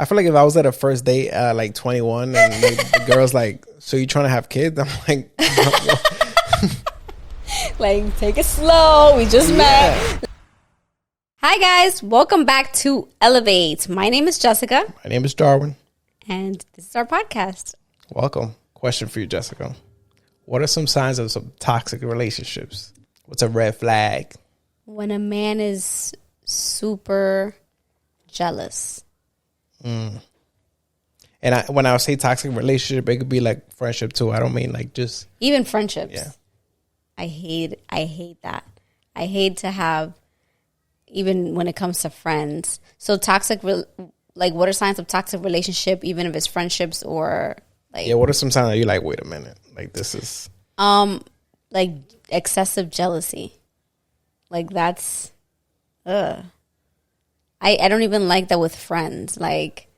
I feel like if I was at a first date at like 21 and the girl's like, so you trying to have kids? I'm like, like, take it slow. We just met. Hi, guys. Welcome back to Elevate. My name is Jessica. My name is Darwin. And this is our podcast. Welcome. Question for you, Jessica. What are some signs of some toxic relationships? What's a red flag? When a man is super jealous. And when I say toxic relationship, it could be like friendship too. I don't mean like just even friendships. Yeah. I hate that. I hate to have, even when it comes to friends. So toxic, like what are signs of toxic relationship, even if it's friendships or like. Yeah, what are some signs that you're like, wait a minute, like this is. Like excessive jealousy. Like that's, I don't even like that with friends. Like,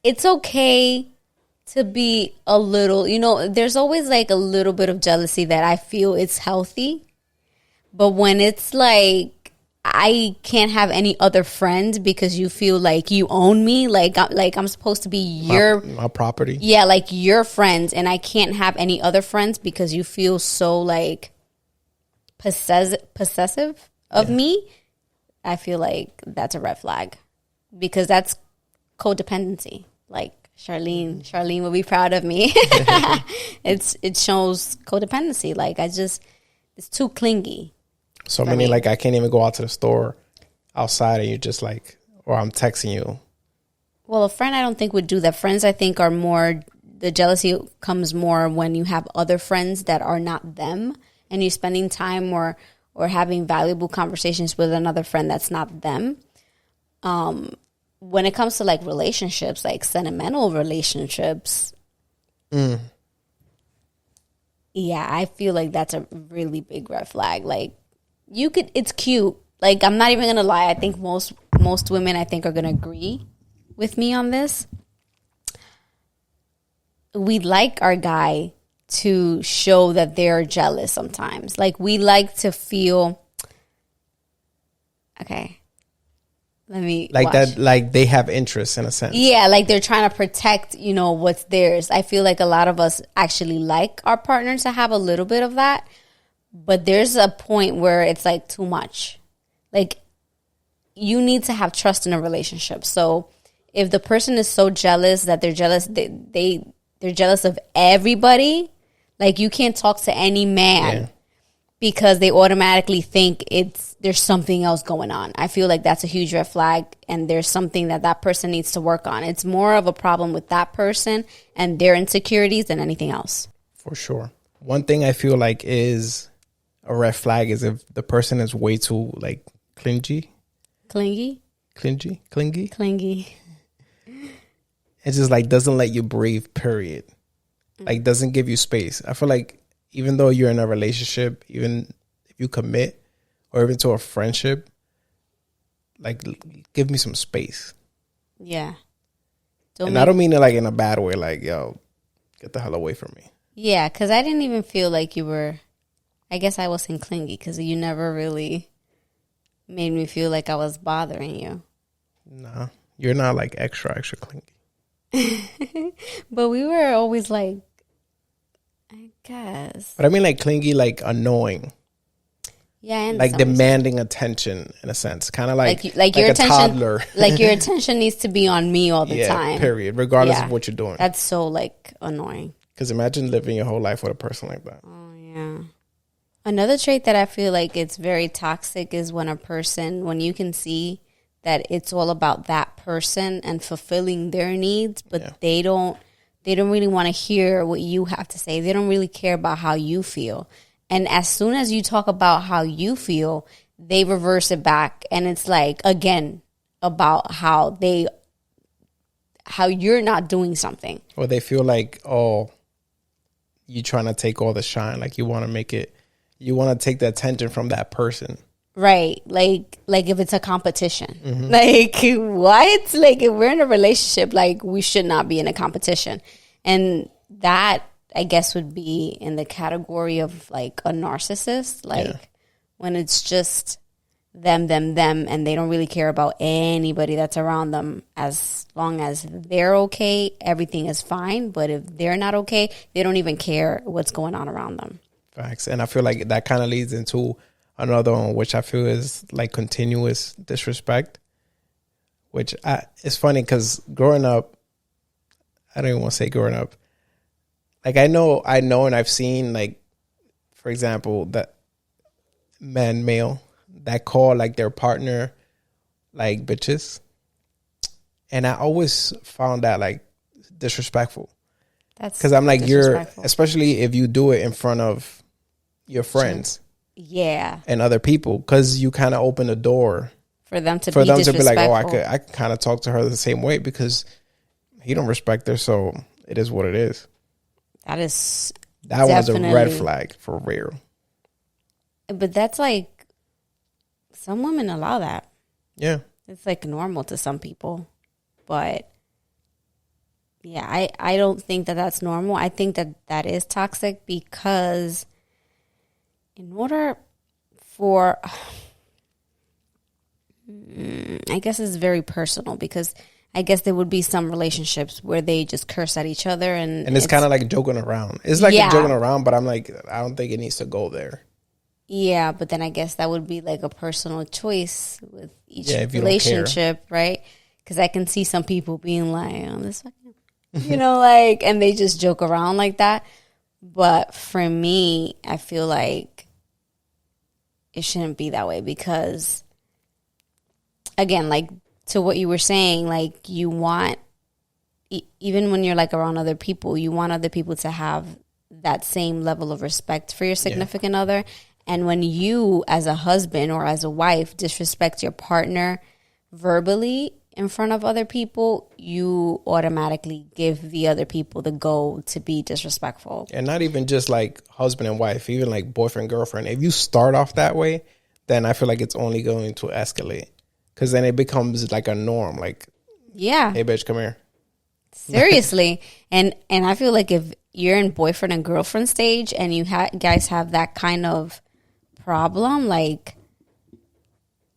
it's okay to be a little, there's always like a little bit of jealousy that I feel it's healthy. But when it's like, I can't have any other friends because you feel like you own me, like I'm supposed to be your my property. Yeah, like your friends, and I can't have any other friends because you feel so like possessive of me. I feel like that's a red flag because that's codependency. Like Charlene will be proud of me. It shows codependency. Like it's too clingy. So meaning like I can't even go out to the store outside and you're just like, or I'm texting you. Well, a friend I don't think would do that. Friends I think are more, the jealousy comes more when you have other friends that are not them and you're spending time or having valuable conversations with another friend that's not them. When it comes to like relationships, like sentimental relationships, yeah, I feel like that's a really big red flag. Like it's cute. Like I'm not even gonna lie. I think most women I think are gonna agree with me on this. We like our guy to show that they're jealous sometimes. Like we like to feel, okay, let me like watch. that, like they have interest in a sense. Yeah, like they're trying to protect, what's theirs. I feel like a lot of us actually like our partner to have a little bit of that, but there's a point where it's like too much. Like you need to have trust in a relationship. So if the person is so jealous that they're jealous, they're jealous of everybody. Like you can't talk to any man because they automatically think there's something else going on. I feel like that's a huge red flag and there's something that person needs to work on. It's more of a problem with that person and their insecurities than anything else. For sure. One thing I feel like is a red flag is if the person is way too like clingy. Clingy? Clingy. It's just like doesn't let you breathe, period. Like doesn't give you space. I feel like even though you're in a relationship, even if you commit or even to a friendship, like give me some space. Yeah. I don't mean it like in a bad way, like, yo, get the hell away from me. Yeah, because I didn't even feel like you were, I guess I wasn't clingy because you never really made me feel like I was bothering you. Nah, you're not like extra clingy. But we were always like, I guess. But I mean like clingy, like annoying. Yeah, like demanding attention in a sense, kind of like your a attention, toddler. Like your attention needs to be on me all the time. Period. Regardless of what you're doing. That's so like annoying. Because imagine living your whole life with a person like that. Oh yeah. Another trait that I feel like it's very toxic is when you can see that it's all about that person and fulfilling their needs, but they don't really want to hear what you have to say. They don't really care about how you feel. And as soon as you talk about how you feel, they reverse it back. And it's like, again, about how you're not doing something. Or they feel like, oh, you're trying to take all the shine. Like you want to take the attention from that person. Right. Like if it's a competition. Mm-hmm. Like what? Like if we're in a relationship, like we should not be in a competition. And that, I guess, would be in the category of like a narcissist. Like when it's just them, and they don't really care about anybody that's around them. As long as they're okay, everything is fine. But if they're not okay, they don't even care what's going on around them. Facts. And I feel like that kind of leads into another one, which I feel is like continuous disrespect, which it's funny because growing up, I don't even want to say growing up. Like I know and I've seen, like, for example, that male that call like their partner like bitches. And I always found that like disrespectful. That's because I'm like, especially if you do it in front of your friends. Yeah. And other people, because you kind of open the door for them to be like, oh, I can kind of talk to her the same way because he don't respect her, so it is what it is. That was a red flag for real. But that's like, some women allow that. Yeah. It's like normal to some people. But yeah, I don't think that that's normal. I think that is toxic because in order for, I guess it's very personal because I guess there would be some relationships where they just curse at each other. And it's kind of like joking around. It's like joking around, but I'm like, I don't think it needs to go there. Yeah, but then I guess that would be like a personal choice with each relationship, right? Because I can see some people being like, oh, this fucking, like, and they just joke around like that. But for me, I feel like it shouldn't be that way because, again, like to what you were saying, like you want, even when you're like around other people, you want other people to have that same level of respect for your significant other. And when you, as a husband or as a wife, disrespect your partner verbally in front of other people, you automatically give the other people the go to be disrespectful. And not even just like husband and wife, even like boyfriend, girlfriend. If you start off that way, then I feel like it's only going to escalate. Because then it becomes like a norm. Like, yeah, hey, bitch, come here. Seriously. and I feel like if you're in boyfriend and girlfriend stage and you guys have that kind of problem, like,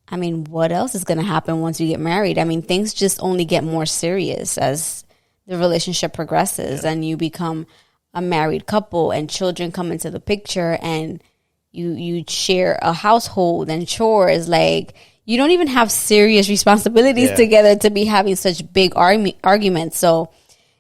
I mean, what else is going to happen once you get married? I mean, things just only get more serious as the relationship progresses and you become a married couple and children come into the picture and you share a household and chores. Like, you don't even have serious responsibilities together to be having such big arguments. So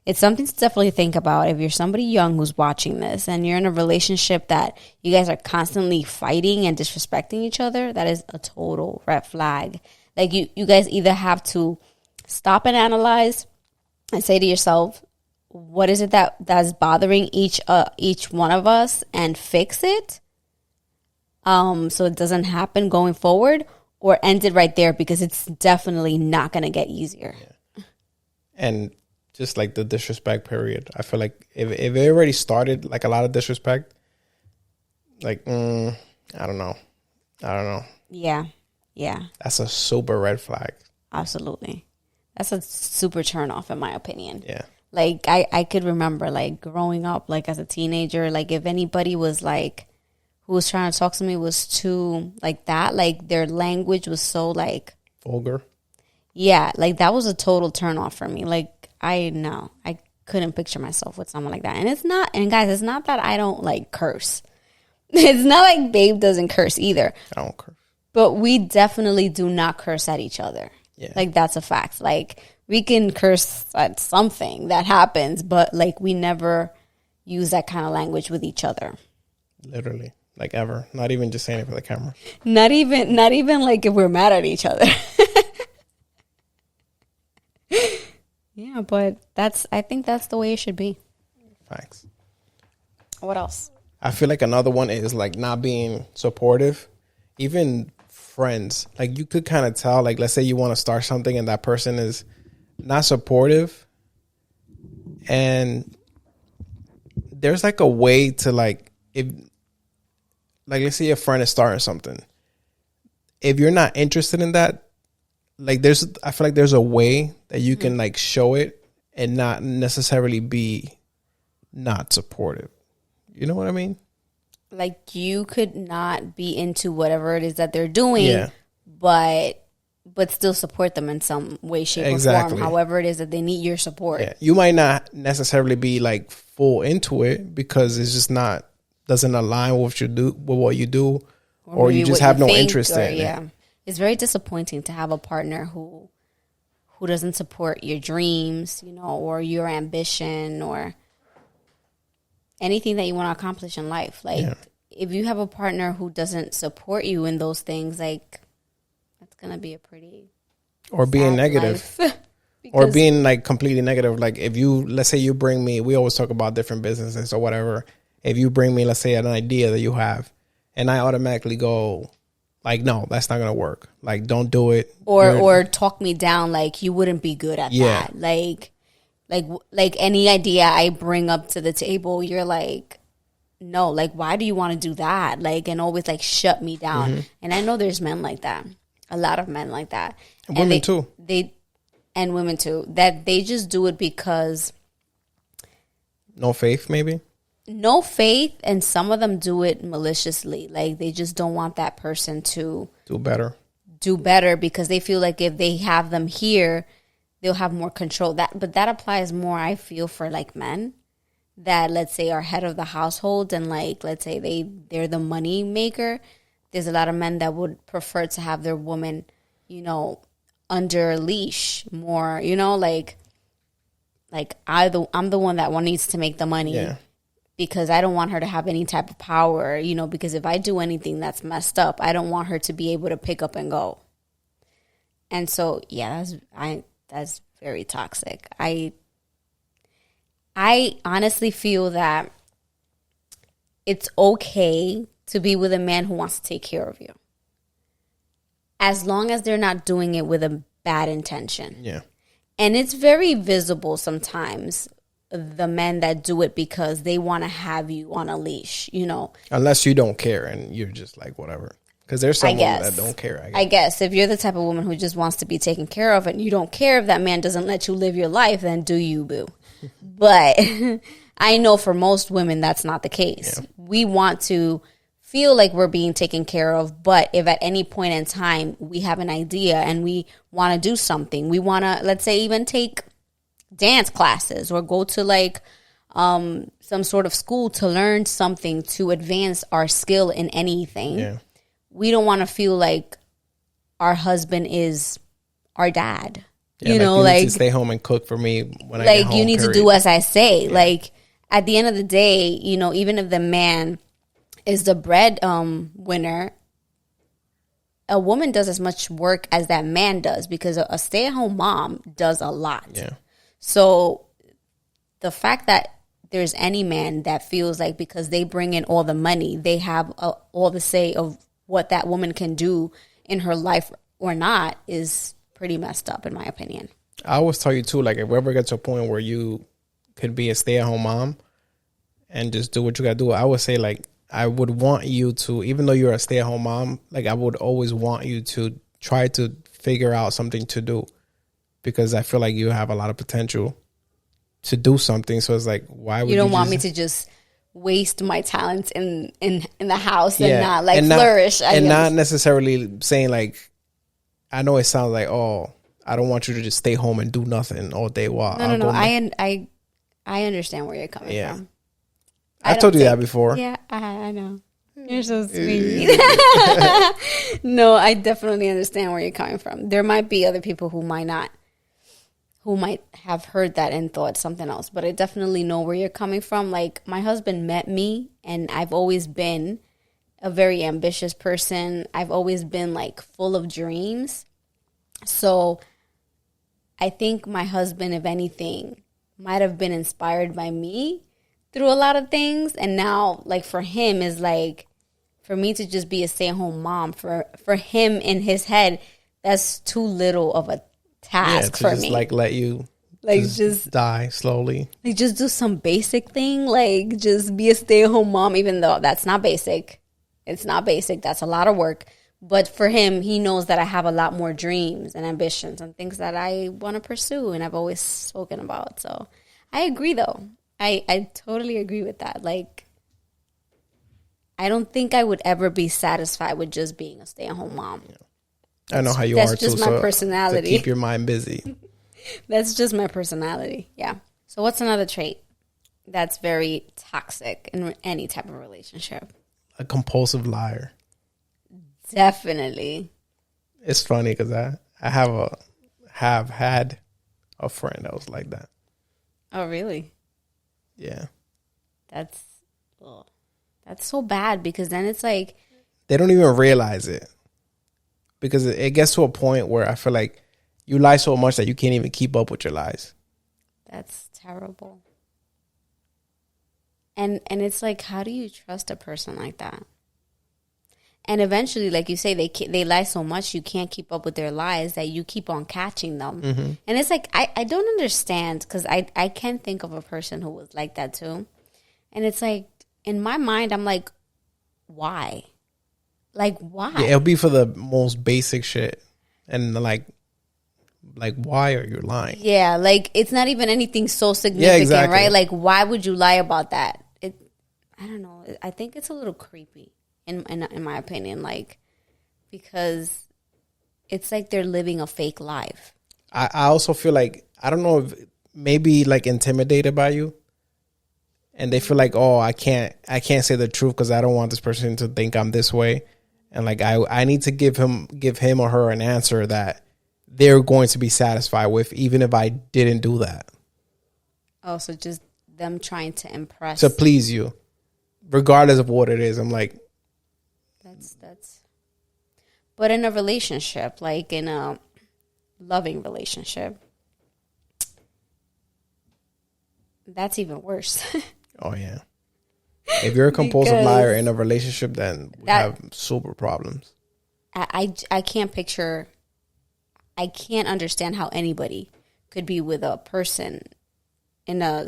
it's something to definitely think about if you're somebody young who's watching this and you're in a relationship that you guys are constantly fighting and disrespecting each other. That is a total red flag. Like you guys either have to stop and analyze and say to yourself, what is it that's bothering each one of us, and fix it so it doesn't happen going forward, or end it right there because it's definitely not going to get easier. Yeah. And just like the disrespect period, I feel like if it already started, like a lot of disrespect, like, I don't know. Yeah. That's a super red flag. Absolutely. That's a super turn off in my opinion. Yeah. Like I could remember like growing up, like as a teenager, like if anybody was like, who was trying to talk to me was too like that, like their language was so like vulgar. Yeah. Like that was a total turn off for me. Like, I couldn't picture myself with someone like that. And guys, it's not that I don't like curse. It's not like Babe doesn't curse either. I don't curse. But we definitely do not curse at each other. Yeah. Like that's a fact. Like we can curse at something that happens, but like we never use that kind of language with each other. Literally. Like ever. Not even just saying it for the camera. Not even like if we're mad at each other. Yeah, but I think that's the way it should be. Facts. What else? I feel like another one is like not being supportive. Even friends, like you could kind of tell, like let's say you want to start something and that person is not supportive. And there's like a way to like, if like let's say a friend is starting something. If you're not interested in that, like I feel like there's a way that you can like show it and not necessarily be not supportive. You know what I mean? Like you could not be into whatever it is that they're doing, but still support them in some way, shape, or form. However it is that they need your support. Yeah. You might not necessarily be like full into it because it's just not doesn't align with what you do, or you just have no interest in it. It's very disappointing to have a partner who doesn't support your dreams, or your ambition or anything that you want to accomplish in life. Like, if you have a partner who doesn't support you in those things, like, that's going to be a pretty or being negative. Or being like completely negative. Like, if let's say you bring me, we always talk about different businesses or whatever. If you bring me, let's say, an idea that you have, and I automatically go, like, no, that's not going to work. Like, don't do it. Or talk me down like you wouldn't be good at that. Like any idea I bring up to the table, you're like, no, like, why do you want to do that? Like, and always like shut me down. Mm-hmm. And I know there's men like that. A lot of men like that. And women too. And women too. That they just do it because. No faith, maybe? No faith, and some of them do it maliciously. Like, they just don't want that person to do better because they feel like if they have them here, they'll have more control. But that applies more, I feel, for like men that, let's say, are head of the household and, like, let's say they're the money maker. There's a lot of men that would prefer to have their woman, under a leash more, like I'm the one that needs to make the money. Yeah. Because I don't want her to have any type of power, because if I do anything that's messed up, I don't want her to be able to pick up and go. And so, yeah, that's very toxic. I honestly feel that it's okay to be with a man who wants to take care of you, as long as they're not doing it with a bad intention. Yeah. And it's very visible sometimes, the men that do it because they want to have you on a leash, Unless you don't care and you're just like, whatever. Because there's some women that don't care, I guess. If you're the type of woman who just wants to be taken care of and you don't care if that man doesn't let you live your life, then do you, boo. But I know for most women that's not the case. Yeah. We want to feel like we're being taken care of, but if at any point in time we have an idea and we want to do something, we want to, let's say, even take dance classes or go to like some sort of school to learn something to advance our skill in anything. Yeah. We don't want to feel like our husband is our dad. Yeah, you need to stay home and cook for me when I get home. You need to do as I say. Yeah. Like, at the end of the day, even if the man is the bread winner, a woman does as much work as that man does, because a stay-at-home mom does a lot. Yeah. So the fact that there's any man that feels like because they bring in all the money, they have all the say of what that woman can do in her life or not is pretty messed up, in my opinion. I always tell you too, like, if we ever get to a point where you could be a stay-at-home mom and just do what you got to do, I would say, like, I would want you to, even though you're a stay-at-home mom, like, I would always want you to try to figure out something to do, because I feel like you have a lot of potential to do something. So it's like, why would you don't want me to just waste my talents in the house and not like flourish? And not necessarily saying like, I know it sounds like, oh, I don't want you to just stay home and do nothing all day while No. I understand where you're coming from. I told you that before. Yeah, I know. You're so sweet. No, I definitely understand where you're coming from. There might be other people who might have heard that and thought something else, but I definitely know where you're coming from. Like, my husband met me, and I've always been a very ambitious person. I've always been like full of dreams. So I think my husband, if anything, might have been inspired by me through a lot of things. And now, like, for him is like, for me to just be a stay-at-home mom, for him in his head, that's too little of a task for just me. Like, let you just die slowly. Like, just do some basic thing. Like, just be a stay-at-home mom, even though that's not basic. It's not basic. That's a lot of work. But for him, he knows that I have a lot more dreams and ambitions and things that I want to pursue and I've always spoken about. So I agree, though. I totally agree with that. Like, I don't think I would ever be satisfied with just being a stay-at-home mom. I know how you that's are just too. my So personality. to keep your mind busy. That's just my personality. Yeah. So what's another trait that's very toxic in any type of relationship? A compulsive liar. Definitely. It's funny because I have had a friend that was like that. Oh, really? Yeah. That's so bad because then it's like they don't even realize it because it gets to a point where I feel like you lie so much that you can't even keep up with your lies. That's terrible. And it's like, how do you trust a person like that? And eventually, like you say, they lie so much you can't keep up with their lies that you keep on catching them. Mm-hmm. And it's like, I don't understand because I can think of a person who was like that too. And it's like, in my mind, I'm like, why? Like, why? Yeah, it'll be for the most basic shit. And like why are you lying? Yeah, like, it's not even anything so significant, exactly. Right? Like, why would you lie about that? I don't know. I think it's a little creepy. In my opinion, like, because it's like they're living a fake life. I also feel like, I don't know if maybe like intimidated by you, and they feel like, oh, I can't say the truth because I don't want this person to think I'm this way, and like I need to give him or her an answer that they're going to be satisfied with, even if I didn't do that. Oh, so just them trying to impress, to please you, regardless of what it is. I'm like, That's but in a relationship, like in a loving relationship, that's even worse. Oh yeah. If you're a compulsive liar in a relationship, then we have super problems. I can't picture, I can't understand how anybody could be with a person in a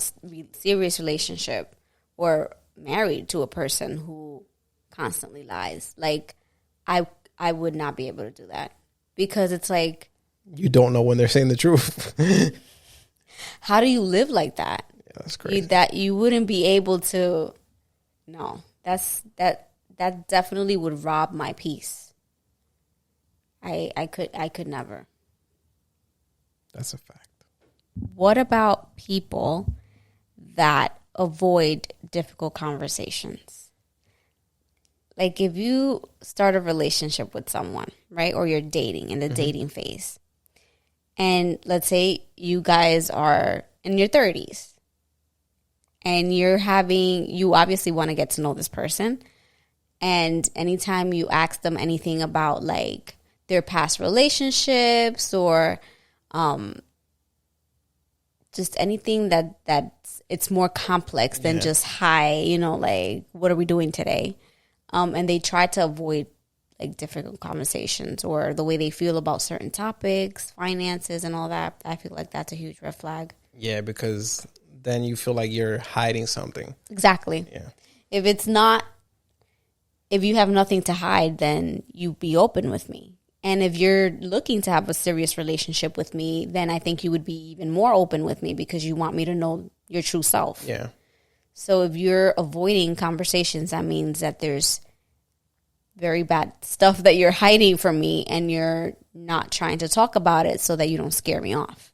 serious relationship or married to a person who constantly lies. Like, I would not be able to do that because it's like, you don't know when they're saying the truth. How do you live like that? Yeah, that's crazy. You wouldn't be able to. No, that definitely would rob my peace. I could never. That's a fact. What about people that avoid difficult conversations? Like, if you start a relationship with someone, right, or you're dating in the dating phase, and let's say you guys are in your 30s, and you obviously want to get to know this person, and anytime you ask them anything about, like, their past relationships or just anything that's it's more complex than just, hi, like, what are we doing today? And they try to avoid, like, difficult conversations or the way they feel about certain topics, finances, and all that. I feel like that's a huge red flag. Yeah, because then you feel like you're hiding something. Exactly. Yeah. If you have nothing to hide, then you be open with me. And if you're looking to have a serious relationship with me, then I think you would be even more open with me because you want me to know your true self. Yeah. So if you're avoiding conversations, that means that there's very bad stuff that you're hiding from me and you're not trying to talk about it so that you don't scare me off.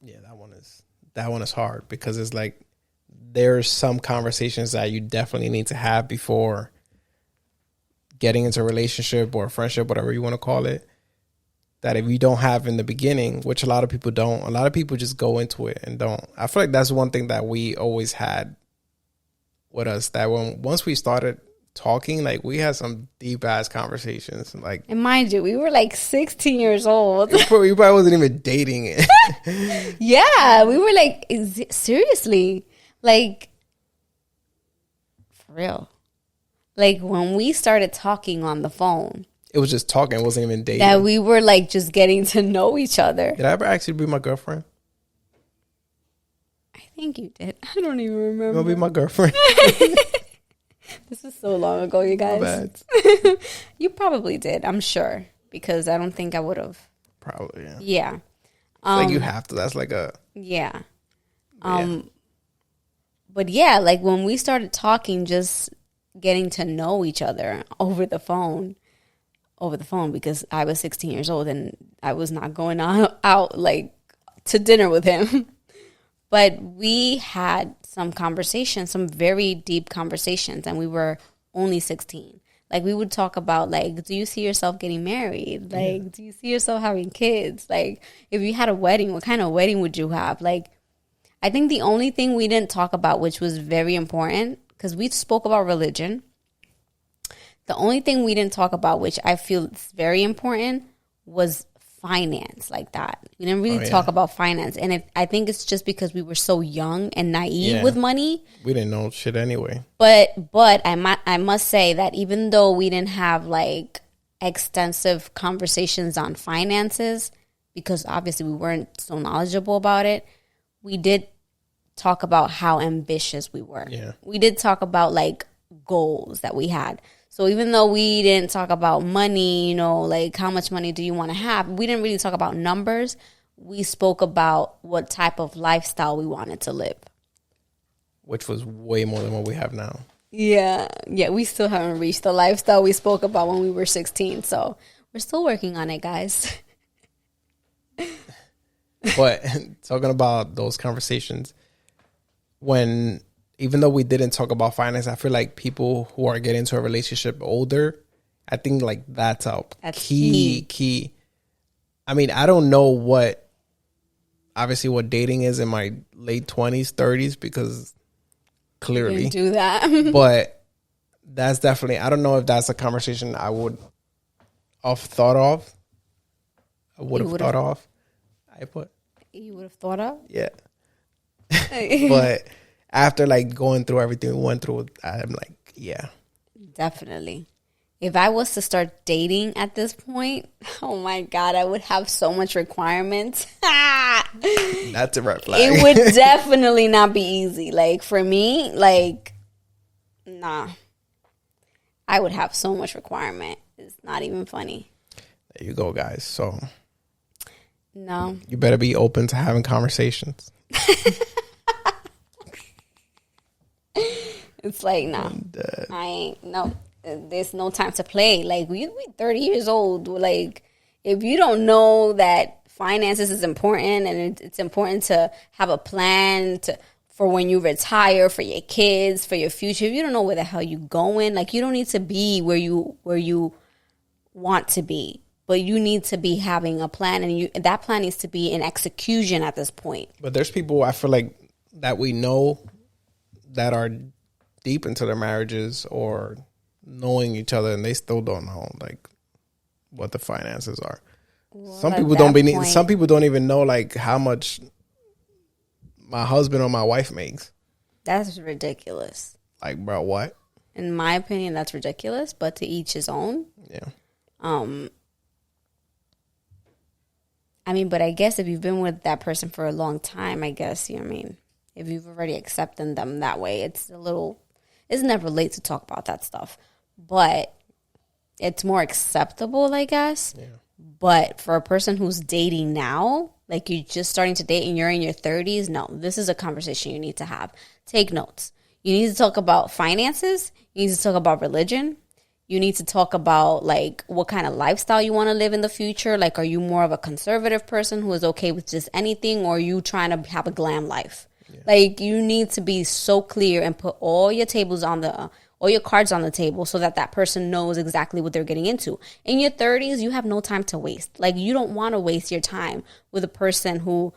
Yeah, that one is hard because it's like there's some conversations that you definitely need to have before getting into a relationship or a friendship, whatever you want to call it, that if you don't have in the beginning, which a lot of people don't, a lot of people just go into it and don't. I feel like that's one thing that we always had with us, that once we started talking, like, we had some deep ass conversations. Like, and mind you, we were like 16 years old. You probably wasn't even dating it. Yeah, we were like, seriously, like, for real. Like, when we started talking on the phone, it was just talking. It wasn't even dating. That we were, like, just getting to know each other. Did I ever actually be my girlfriend? I think you did. I don't even remember. You gonna be my girlfriend? This is so long ago, you guys. My bad. You probably did, I'm sure, because I don't think I would have. Probably, yeah. Yeah. Like, you have to. That's like a... Yeah. But yeah, like, when we started talking, just getting to know each other over the phone, over the phone because I was 16 years old and I was not going out like to dinner with him. But we had some conversations, some very deep conversations, and we were only 16. Like, we would talk about, like, do you see yourself getting married? Like, do you see yourself having kids? Like, if you had a wedding, what kind of wedding would you have? Like, I think the only thing we didn't talk about, which was very important, because we spoke about religion. The only thing we didn't talk about, which I feel is very important, was finance like that. We didn't really talk about finance. And I think it's just because we were so young and naive with money. We didn't know shit anyway. But I must say that even though we didn't have like extensive conversations on finances, because obviously we weren't so knowledgeable about it, we did talk about how ambitious we were. Yeah. We did talk about like goals that we had. So even though we didn't talk about money, you know, like how much money do you want to have, we didn't really talk about numbers. We spoke about what type of lifestyle we wanted to live. Which was way more than what we have now. Yeah. Yeah, we still haven't reached the lifestyle we spoke about when we were 16. So we're still working on it, guys. But talking about those conversations, even though we didn't talk about finance, I feel like people who are getting into a relationship older, I think like that's a key. I mean, I don't know what dating is in my late 20s, 30s, because clearly you do that. But that's definitely, I don't know if that's a conversation I would have thought of. You would have thought of? Yeah. But after like going through everything we went through, I'm like, yeah. Definitely. If I was to start dating at this point, oh my God, I would have so much requirements. That's a red flag. It would definitely not be easy. Like for me, like, nah. I would have so much requirement. It's not even funny. There you go, guys. So no. You better be open to having conversations. It's like, no, I ain't, no, there's no time to play. Like, we 30 years old. Like, if you don't know that finances is important and it's important to have a plan for when you retire, for your kids, for your future, if you don't know where the hell you going, like, you don't need to be where you want to be. But you need to be having a plan, and that plan needs to be in execution at this point. But there's people I feel like that we know that are deep into their marriages or knowing each other, and they still don't know like what the finances are. Well, some people don't even know like how much my husband or my wife makes. That's ridiculous. Like, bro, what? In my opinion, that's ridiculous. But to each his own. Yeah. I mean, but I guess if you've been with that person for a long time, I guess, you know what I mean, if you've already accepted them that way, it's never late to talk about that stuff. But it's more acceptable, I guess. Yeah. But for a person who's dating now, like you're just starting to date and you're in your 30s, no, this is a conversation you need to have. Take notes. You need to talk about finances. You need to talk about religion. You need to talk about, like, what kind of lifestyle you want to live in the future. Like, are you more of a conservative person who is okay with just anything, or are you trying to have a glam life? Yeah. Like, you need to be so clear and put all your cards on the table so that person knows exactly what they're getting into. In your 30s, you have no time to waste. Like, you don't want to waste your time with a person who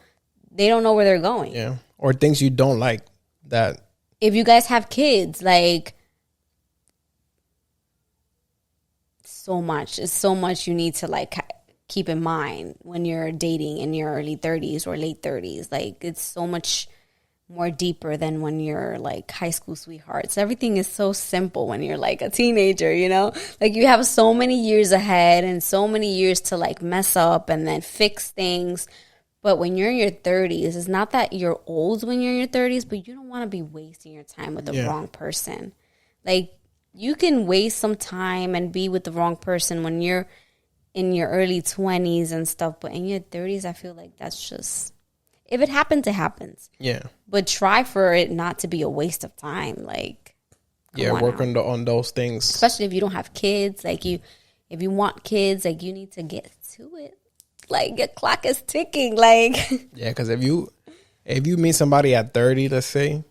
they don't know where they're going. Yeah. Or things you don't like that. If you guys have kids, like, it's so much you need to like keep in mind when you're dating in your early 30s or late 30s. Like, it's so much more deeper than when you're like high school sweethearts. Everything is so simple when you're like a teenager, you know? Like, you have so many years ahead and so many years to like mess up and then fix things. But when you're in your 30s, it's not that you're old when you're in your 30s, but you don't want to be wasting your time with the wrong person. Like, you can waste some time and be with the wrong person when you're in your early 20s and stuff. But in your 30s, I feel like that's just, if it happens, it happens. Yeah. But try for it not to be a waste of time. Like, work on those things. Especially if you don't have kids. Like, you if you want kids, like, you need to get to it. Like, your clock is ticking. Like, yeah, because if you meet somebody at 30, let's say,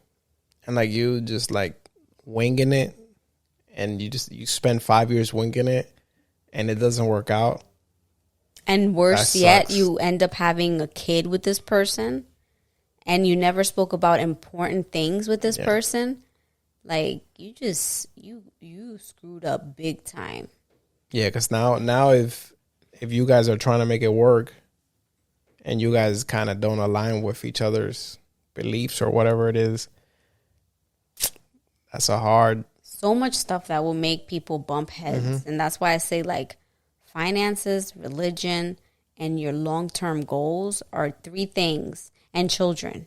and like you just like winging it, and you spend 5 years winging it, and it doesn't work out. And worse yet, you end up having a kid with this person, and you never spoke about important things with this person. Like, you screwed up big time. Yeah, because now if you guys are trying to make it work, and you guys kind of don't align with each other's beliefs or whatever it is, that's so much stuff that will make people bump heads. And that's why I say, like, finances, religion, and your long-term goals are 3 things. And children.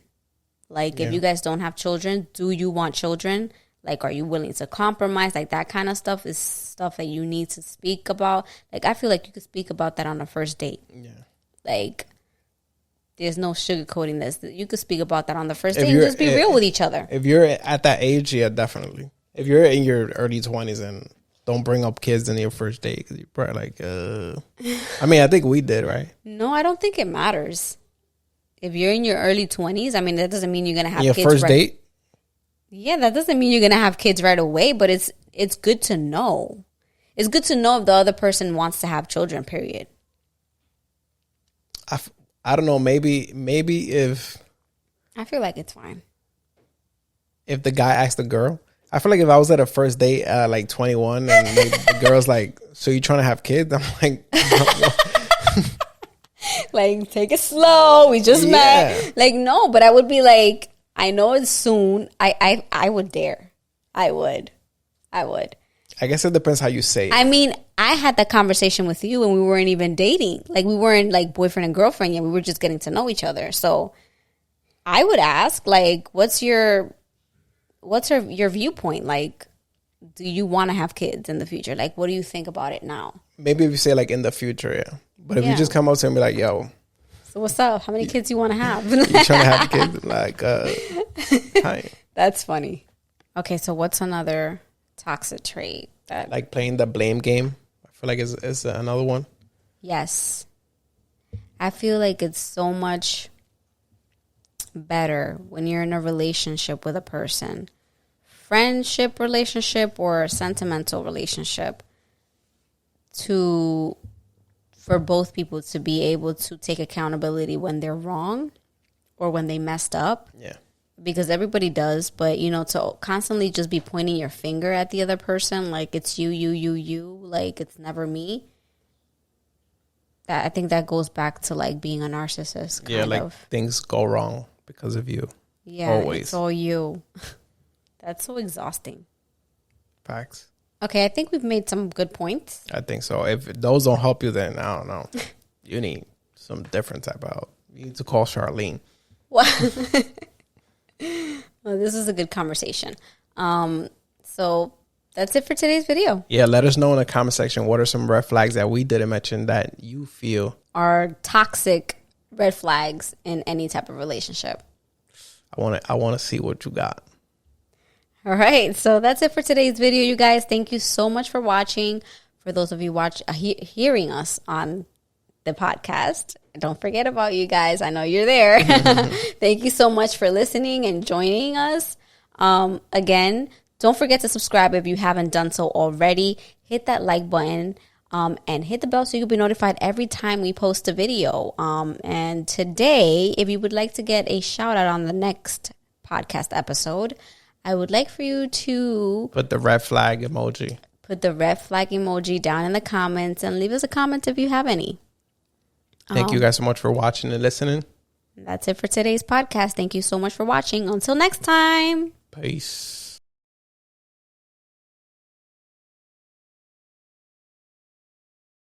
Like, if you guys don't have children, do you want children? Like, are you willing to compromise? Like, that kind of stuff is stuff that you need to speak about. Like, I feel like you could speak about that on a first date. Yeah. Like, there's no sugarcoating this. You could speak about that on the first date and just be real with each other. If you're at that age, yeah, definitely. If you're in your early 20s, and don't bring up kids in your first date, because you're probably like, I mean, I think we did, right? No, I don't think it matters. If you're in your early 20s, I mean, that doesn't mean you're going to have your kids. Your first date? Yeah, that doesn't mean you're going to have kids right away, but it's good to know. It's good to know if the other person wants to have children, period. I don't know, maybe if... I feel like it's fine. If the guy asked the girl, I feel like if I was at a first date at like 21 and the girl's like, so you trying to have kids? I'm like... Like, take it slow. We just met. Like, no, but I would be like, I know it's soon. I would dare. I would. I guess it depends how you say it. I mean, I had that conversation with you and we weren't even dating. Like, we weren't like boyfriend and girlfriend yet. We were just getting to know each other. So I would ask, like, what's your viewpoint? Like, do you want to have kids in the future? Like, what do you think about it now? Maybe if you say like in the future, yeah. But if you just come up to him and be like, yo. So what's up? How many kids you want to have? You trying to have kids? Like, hi. That's funny. Okay, so what's another toxic trait? Like playing the blame game. I feel like it's another one. Yes. I feel like it's so much better when you're in a relationship with a person. Friendship relationship or sentimental relationship. For both people to be able to take accountability when they're wrong or when they messed up. Yeah. Because everybody does, but, to constantly just be pointing your finger at the other person, like it's you, like it's never me. I think that goes back to like being a narcissist. Kind of. Things go wrong because of you. Yeah, always. It's all you. That's so exhausting. Facts. Okay, I think we've made some good points. I think so. If those don't help you, then I don't know. You need some different type of help. You need to call Charlene. Well, this is a good conversation. So that's it for today's video. Yeah, let us know in the comment section what are some red flags that we didn't mention that you feel are toxic red flags in any type of relationship. I want to see what you got. All right, so that's it for today's video, you guys. Thank you so much for watching. For those of you hearing us on the podcast, don't forget about you guys. I know you're there. Thank you so much for listening and joining us. Again, don't forget to subscribe if you haven't done so already. Hit that like button and hit the bell so you'll be notified every time we post a video. And today, if you would like to get a shout out on the next podcast episode, I would like for you to put the red flag emoji. Put the red flag emoji down in the comments and leave us a comment if you have any. Thank you guys so much for watching and listening. That's it for today's podcast. Thank you so much for watching. Until next time. Peace.